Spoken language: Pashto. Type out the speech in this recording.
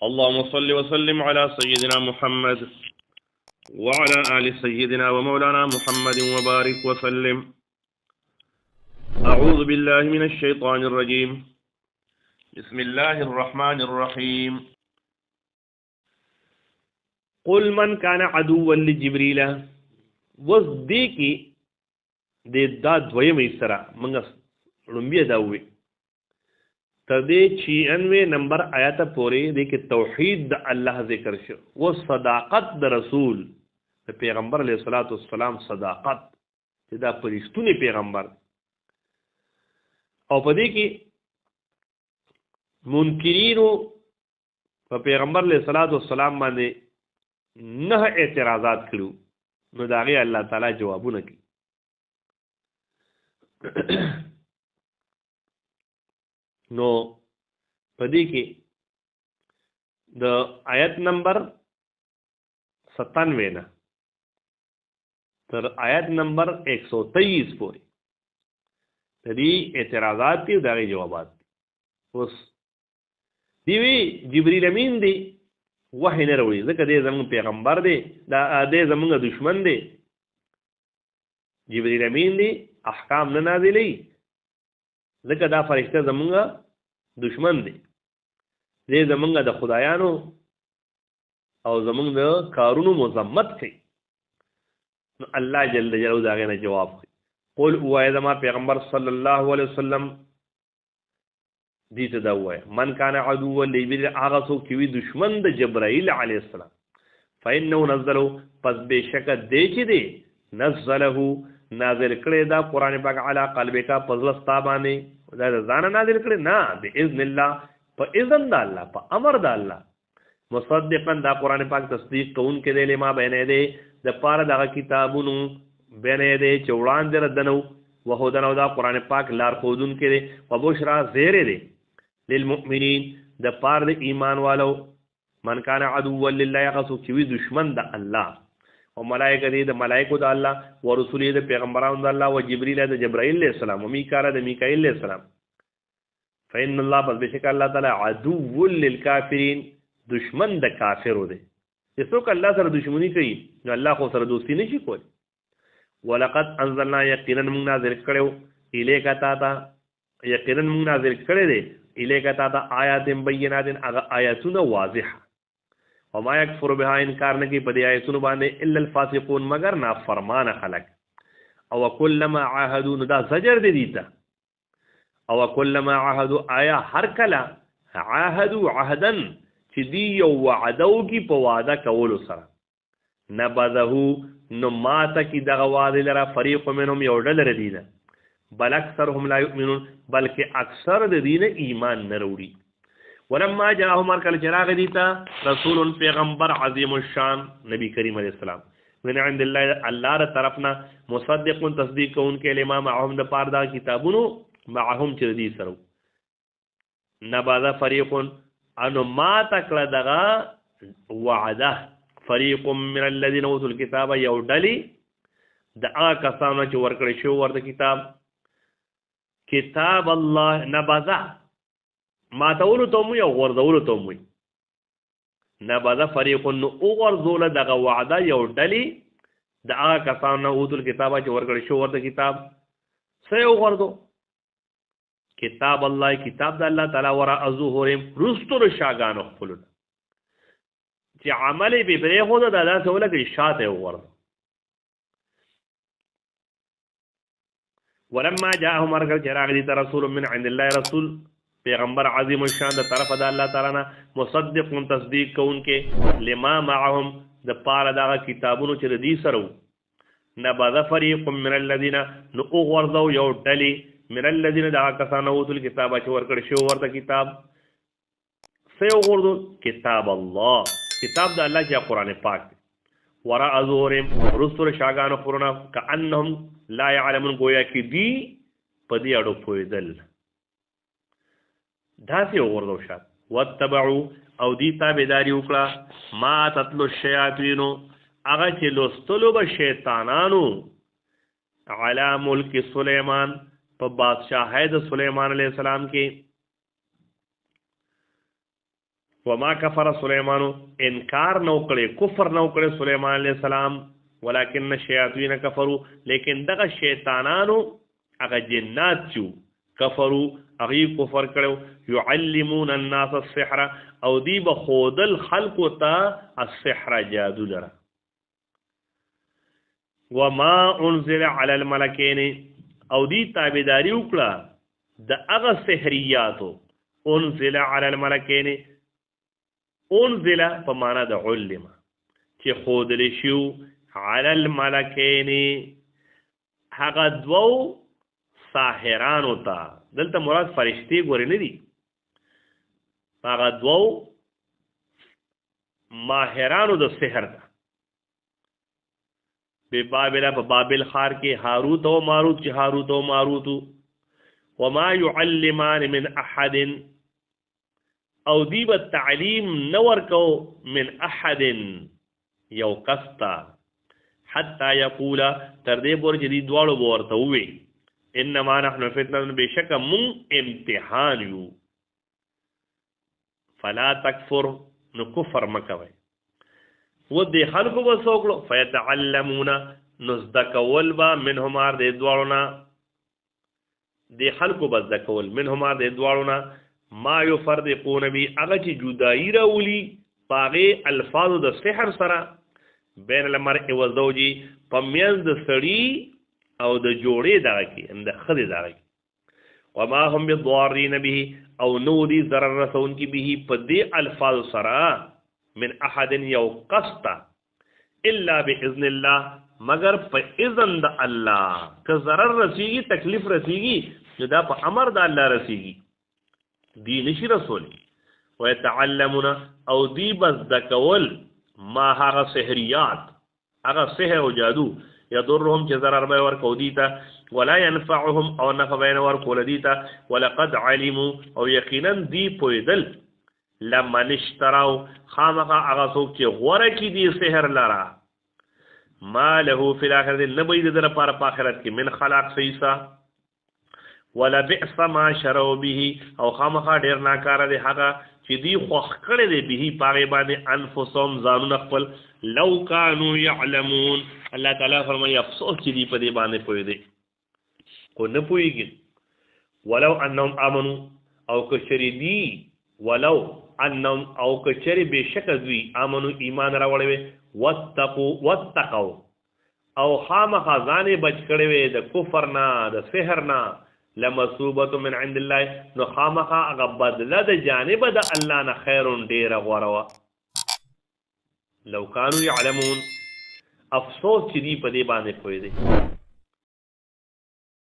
اللهم صل وسلم على سيدنا محمد وعلى آل سيدنا ومولانا محمد وبارك وسلم. أعوذ بالله من الشيطان الرجيم. بسم الله الرحمن الرحيم. قل من كان عدوا لجبريل وصديقي دې دا دویمې سره موږ لومبیا دا وې تر دې 96 نمبر آیات پورې دې کې توحید د الله ذکر شو او صداقت د رسول د پیغمبر علیه الصلاۃ والسلام صداقت چې دا پرشتونی پیغمبر او په دې کې منکرینو په پیغمبر علیه الصلاۃ والسلام باندې نه اعتراضات کړو نو دا غي الله تعالی جوابونه کوي. نو پدې کې د آیت نمبر 97 نه تر آیت نمبر 123 پورې دې اعتراضات دي او دغه جوابات. اوس دی جبرئیل امین دی وحی نه وروړي ځکه دې زموږ پیغمبر دی دا دې زموږ دشمن دی. جبرئیل امین دی احکام نه نازلې ځکه دا فرشته زمونږ دشمن دی. دې زمونږ د خدایانو او زمونږ د کارونو مذمت کوي. نو الله جل جلاله دا غنه جواب کوي. قل وای زما پیغمبر صلی الله علیه وسلم دې ته دا وای من کان عدو لجبريل هغه څوک چې وي دشمن د جبرائیل علیه السلام فإنه نزله پس بشک دې چې دی نزله نازل کړي دا قران پاک علی قلبک پزلستا باندې دا ځان نازل کړي نه باذن الله په اذن د الله په امر د الله مصدقا دا قران پاک تصدیق کون کې دی لما بینه دی د پاره دغه کتابونو بینه دی چوڑان در دنو وهدن او دا قران پاک لار خودون کې دی وبشرا زیر دی للمؤمنین د پاره د ایمان والو من کان عدو لله یغسو چې وی دشمن د الله او ملائکه دې د ملائکه د الله او رسول دې پیغمبرانو د الله او جبرئیل د جبرائیل علیہ السلام او میکائیل د میکائیل علیہ السلام فإن الله بس بشک الله تعالی عدو للکافرین دشمن د کافرو دی. څوک الله سره دشمنی کوي نو الله خو سره دوستی نشي کولی. ولقد انزلنا یقینا من نازل کړو الیک تا تا یقینا من نازل کړی دی الیک تا تا آیات بینات هغه آیاتونه واضحه وما یکفر بها انکار نه کوي په دې آیتونو باندې الا الفاسقون مگر نافرمان خلق. او کلما عاهدوا دا زجر دی دیتا او کلما عاهدوا آیا هر کله عاهدوا عهدا چې دی یو وعدو کی په وعده کولو سره نبذه نو ماته کی دغه وعده لره فریق منهم یو ډل ردیده بل اکثرهم لا یؤمنون بلکې اکثر د دین ایمان نه وروړي. ولما جاءهم مرکل چراغ دیتا رسول پیغمبر عظیم الشان نبی کریم علیہ السلام من عند الله الله ر طرفنا مصدق تصدیق کون کے لما معهم د پاردا کتابونو معهم چې دی سره نبذ فریق انو ما تکړه دغه وعده فریق من الذين اوتوا الكتاب یودلی د هغه کسانو چې ورکړی شو ورته کتاب الله نبذ ما تولو توموی او غرزولو توموی نبذ فریق نو او غرزول دغه وعده یو ډلی د هغه کسانو اوتل کتابه چې ورکړی شو ورته کتاب سه او غرزو کتاب الله کتاب د الله تعالی ورا ظهورهم رستور شاګانو خپل چې عمل به بره خو د الله سره کې شاته ورته ولما جاءهم مرکل چراغ دي رسول من عند الله رسول پیغمبر عظیم الشان د طرف د الله تعالی نه مصدق تصدیق کوونکې لما معهم د پاره دغه کتابونو چې دی سره نبذ فریق من الذين نو غرضو یو ډلی من الذين دغه کسانو اوتل کتابه چې ورکړ شو ورته کتاب سه غرضو کتاب الله کتاب د الله چې قران پاک ورا ظهورهم رسول شاګانو قرنا کانهم لا يعلمون گویا کې دی په دې اړه پوهیدل داسې وګورئ شات واتبعوا او دی تابعداري وکړه ما تتلو الشیاطین هغه چې لوستلو به شیطانانو علی ملک سلیمان په بادشاہی د سلیمان علیہ السلام کې وما کفر سلیمانو انکار نو کړي کفر نو کړي سلیمان علیہ السلام ولکن الشیاطین کفروا لیکن دغه شیطانانو هغه جنات چو کفروا هغه کفر کړو يعلمون الناس السحر او دی بخودل خلق ته السحر جادو لرا وما انزل على الملكين او دی تابعداري وکړه د هغه سحریاتو انزل على الملكين انزل په معنا د علم چې خودل شو على الملكين هغه دوو ساحرانو ته دلته مراد فرشتي ګوري نه دي هغه دوو ماهرانو د سحر ته په بابل خار کې هاروت او ماروت چې هاروت او ماروت وما يعلمان من احد او دی به تعلیم نور کو من احد یو قستا حتی یقولا تر دې پورې چې دی دواړو ورته وي انما نحن فتنه بشک من امتحان یو فلا تکفر نو کفر مکوي و دې خلکو به سوکړو فیتعلمون نزدکول با منهما دې دواړو نه دې خلکو به زدکول منهما دې دواړو نه ما یفرقون بی هغه چې جدائی راولي پاغه الفاظ د سحر سره بین المرء والزوج پمیز د سړی او د جوړې دغه کې د خدي دغه کې وما هم بضارین به او نو دي ضرر رسون کی به په دې الفاظ سره من احد یو قسط الا باذن الله مگر په اذن د الله که ضرر رسیږي تکلیف رسیږي نو دا په امر د الله رسیږي دی نشی رسولی ویتعلمون او دی بس دکول ما هاغا سحریات هاغا سحر و جادو یضرهم چه ضرر بای ورکو دیتا ولا ينفعهم او نفع بین ورکول دیتا ولقد علمو او یقینا دی پویدل لمن اشتراو خامقا اغا سوک چه غورکی دی سحر لرا ما له فی الاخرت نبید در پار پاخرت کی من خلاق سیسا ولا بئس ما شروا به او خامخا ډیر ناکاره دی هغه چې دی خوخ کړي دی به پاغه باندې انفسهم ځانون خپل لو كانوا يعلمون الله تعالی فرمایي افسوس چې دی په دې باندې پوي دی کو نه پويږي ولو انهم امنوا او کچری دی ولو انهم او کچری بشک دوی امنو ایمان راوړي واتقوا او خامخا ځان بچ کړي وي د کفر نه د سحر نه لمصوبه من عند الله نو خامخا غبدله د جانب د الله نه خیر ډیر غوړوا لو كانوا يعلمون افسوس چې دی په دې باندې پوي دي